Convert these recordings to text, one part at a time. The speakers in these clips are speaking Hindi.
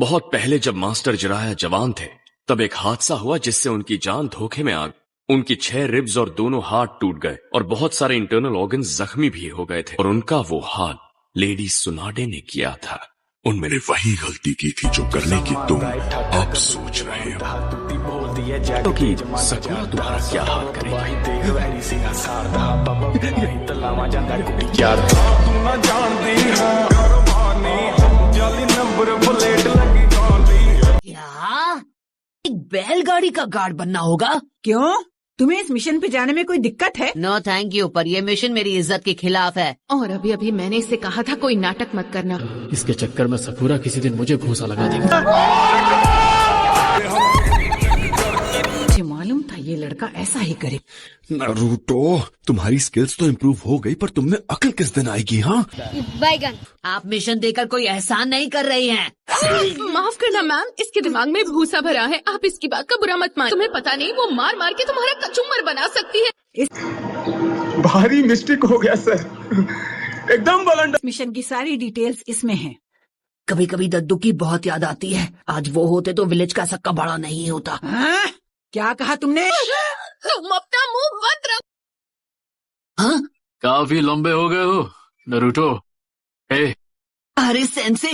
बहुत पहले जब मास्टर जिराया जवान थे तब एक हादसा हुआ जिससे उनकी जान धोखे में आ गई। उनकी 6 रिब्स और दोनों हाथ टूट गए और बहुत सारे इंटरनल ऑर्गन्स जख्मी भी हो गए थे और उनका वो हाल लेडी सुनाडे ने किया था। मैंने वही गलती की थी जो करने की तुम अब सोच रहे हो। तो कि सकूरा तुम्हारा क्या हाल करेगी? क्या एक बैलगाड़ी का गार्ड बनना होगा? क्यों? तुम्हें इस मिशन पे जाने में कोई दिक्कत है? नो थैंक यू, पर ये मिशन मेरी इज्जत के खिलाफ है। और अभी अभी मैंने इससे कहा था कोई नाटक मत करना। इसके चक्कर में सकूरा किसी दिन मुझे घूंसा लगा देगा। मुझे मालूम था ये लड़का ऐसा ही करे। नारुतो, तुम्हारी स्किल्स तो इम्प्रूव हो गई पर तुम में अकल किस दिन आएगी? हाँ बैगन, आप मिशन देकर कोई एहसान नहीं कर रही हैं। माफ करना मैम, इसके दिमाग में भूसा भरा है। आप इसकी बात का बुरा मत मान। तुम्हें पता नहीं वो मार मार के तुम्हारा कचुम्बर बना सकती है। भारी मिस्टेक हो गया सर, एकदम बलंडर। मिशन की सारी डिटेल्स इसमें हैं। कभी कभी दद्दू की बहुत याद आती है। आज वो होते तो विलेज का सक्का बड़ा नहीं होता। हाँ? क्या कहा तुमने? तुम अपना मुंह बंद रखो। हाँ? काफी लंबे हो गए हो नारुतो। अरे सेंसे,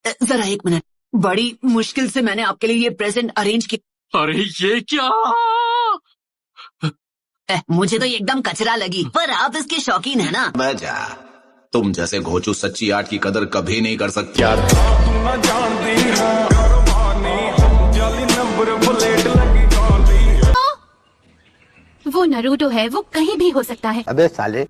जरा एक मिनट। बड़ी मुश्किल से मैंने आपके लिए ये प्रेजेंट अरेंज किया। अरे ये क्या? मुझे तो ये एकदम कचरा लगी, पर आप इसके शौकीन है ना। मजा, तुम जैसे घोचू सच्ची आर्ट की कदर कभी नहीं कर सकती। वो नारुतो है, वो कहीं भी हो सकता है। अबे साले।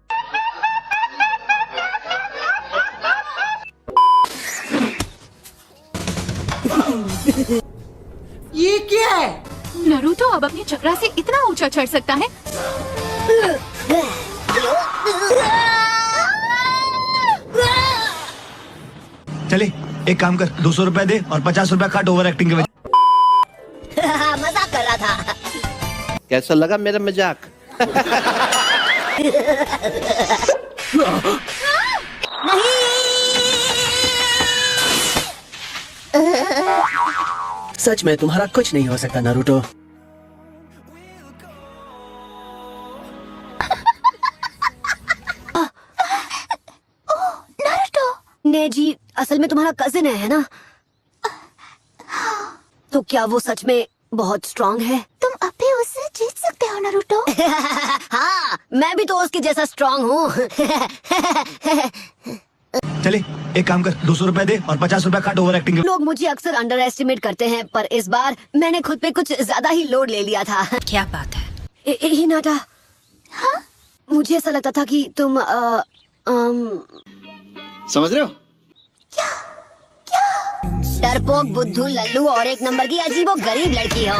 ये क्या है? नारुतो अब अपनी चक्रा से इतना ऊंचा चढ़ सकता है। चले एक काम कर, 200 रुपए दे और 50 रुपए काट ओवर एक्टिंग के वजह। मजाक कर रहा था। कैसा लगा मेरा मजाक? सच में तुम्हारा कुछ नहीं हो सकता नारुतो। ने जी असल में तुम्हारा कजिन है ना? तो क्या वो सच में बहुत स्ट्रांग है? तुम अब भी उससे जीत सकते हो नारुतो। हाँ, मैं भी तो उसके जैसा स्ट्रांग हूँ। चले एक काम कर, 200 रुपए दे और 50 रुपए काट ओवर एक्टिंग के। लोग मुझे अक्सर अंडर एस्टिमेट करते हैं, पर इस बार मैंने खुद पे कुछ ज्यादा ही लोड ले लिया था। क्या बात है? हिनाटा, हाँ? मुझे ऐसा लगता था कि तुम समझ रहे हो? डरपोक, बुद्धू, लल्लू और एक नंबर की अजीबो गरीब लड़की हो।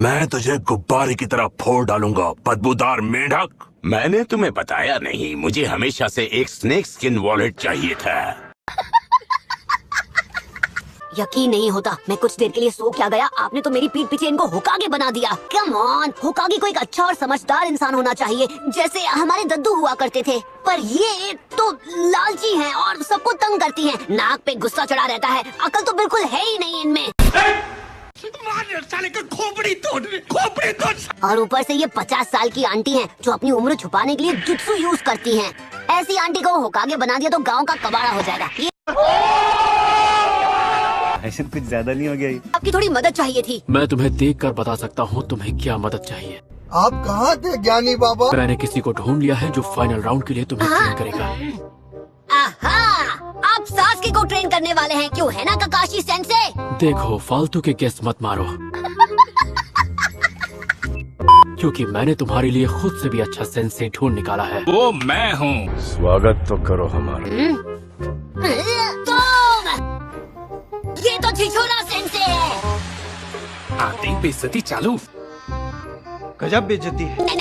मैं तुझे गुब्बारे की तरह फोड़ डालूंगा, बदबूदार मेंढक। मैंने तुम्हें बताया नहीं, मुझे हमेशा से एक स्नेक स्किन वॉलेट चाहिए था। यकीन नहीं होता, मैं कुछ देर के लिए सो क्या गया। आपने तो मेरी पीठ पीछे इनको होकागे बना दिया। कम ऑन, होकागे को एक अच्छा और समझदार इंसान होना चाहिए, जैसे हमारे दद्दू हुआ करते थे। पर ये तो लालची हैं और सबको तंग करती हैं। नाक पे गुस्सा चढ़ा रहता है, अकल तो बिल्कुल है ही नहीं इनमें। खोपड़ी तोड़। और ऊपर से ये 50 साल की आंटी हैं जो अपनी उम्र छुपाने के लिए जुत्सु यूज करती हैं। ऐसी आंटी को होकागे बना दिया तो गांव का कबाड़ा हो जाएगा। ऐसे कुछ ज्यादा नहीं हो गया? आपकी थोड़ी मदद चाहिए थी। मैं तुम्हें देख कर बता सकता हूँ तुम्हें क्या मदद चाहिए। आप कहाँ थे ज्ञानी बाबा? मैंने किसी को ढूंढ लिया है जो फाइनल राउंड के लिए तुम्हें ट्रेन करेगा। आहा, आप सासकी को ट्रेन करने वाले हैं, क्यों है ना ककाशी सेंसे? देखो फालतू के गेस मत मारो, क्योंकि मैंने तुम्हारे लिए खुद से भी अच्छा सेंसे ढूंढ निकाला है। वो मैं हूँ। स्वागत तो करो हमारा। ये तो छिछोरा सेंसे है। आते ही बेइज्जती चालू। गजब बेइज्जती है। नहीं,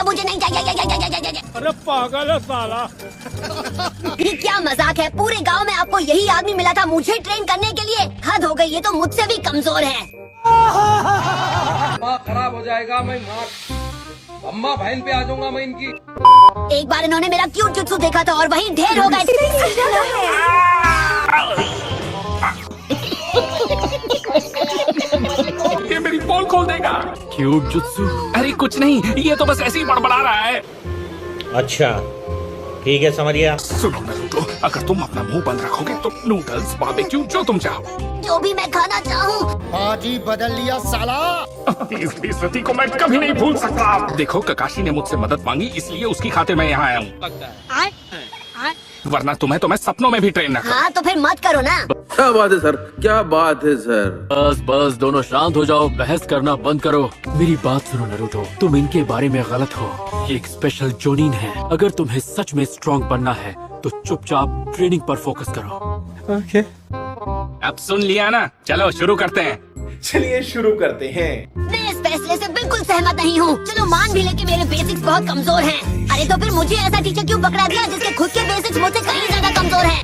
मुझे नहीं चाहिए। अरे पागल है साला। ये क्या मजाक है? पूरे गांव में आपको यही आदमी मिला था मुझे ट्रेन करने के लिए? हद हो गई, ये तो मुझसे भी कमजोर है। खराब हो जाएगा, मैं अम्मा बहन पे आ जाऊंगा मैं इनकी। एक बार इन्होंने मेरा क्यूट जुत्सु देखा था और वहीं ढेर हो गए थे। ये मेरी पोल खोल देगा। Cute jutsu? अरे कुछ नहीं, ये तो बस ऐसे ही बड़बड़ा रहा है। अच्छा ठीक है, समझ गया। सुनो नरूटो, अगर तुम अपना मुंह बंद रखोगे तो नूडल्स, बारबेक्यू, जो तुम चाहो, जो भी मैं खाना चाहूँ। बाजी बदल लिया साला। इस बेइज्जती को मैं कभी नहीं भूल सकता। देखो, ककाशी ने मुझसे मदद मांगी, इसलिए उसकी खातिर मैं यहाँ आया हूँ, वरना तुम्हें तो मैं सपनों में भी ट्रेन न करूं। हाँ तो फिर मत करो ना। क्या बात है सर, क्या बात है सर। बस बस दोनों शांत हो जाओ, बहस करना बंद करो। मेरी बात सुनो नरूटो, तुम इनके बारे में गलत हो। ये एक स्पेशल जोनिन है। अगर तुम्हें सच में स्ट्रॉन्ग बनना है तो चुपचाप ट्रेनिंग पर फोकस करो। ओके। अब सुन लिया ना, चलो शुरू करते हैं। चलिए शुरू करते हैं। मैं इस फैसले से बिल्कुल सहमत नहीं हूँ। चलो मान भी ले कि मेरे बेसिक्स बहुत कमजोर हैं। अरे तो फिर मुझे ऐसा टीचर क्यों पकड़ा दिया जिसके खुद के बेसिक्स मुझसे कहीं ज्यादा कमजोर हैं?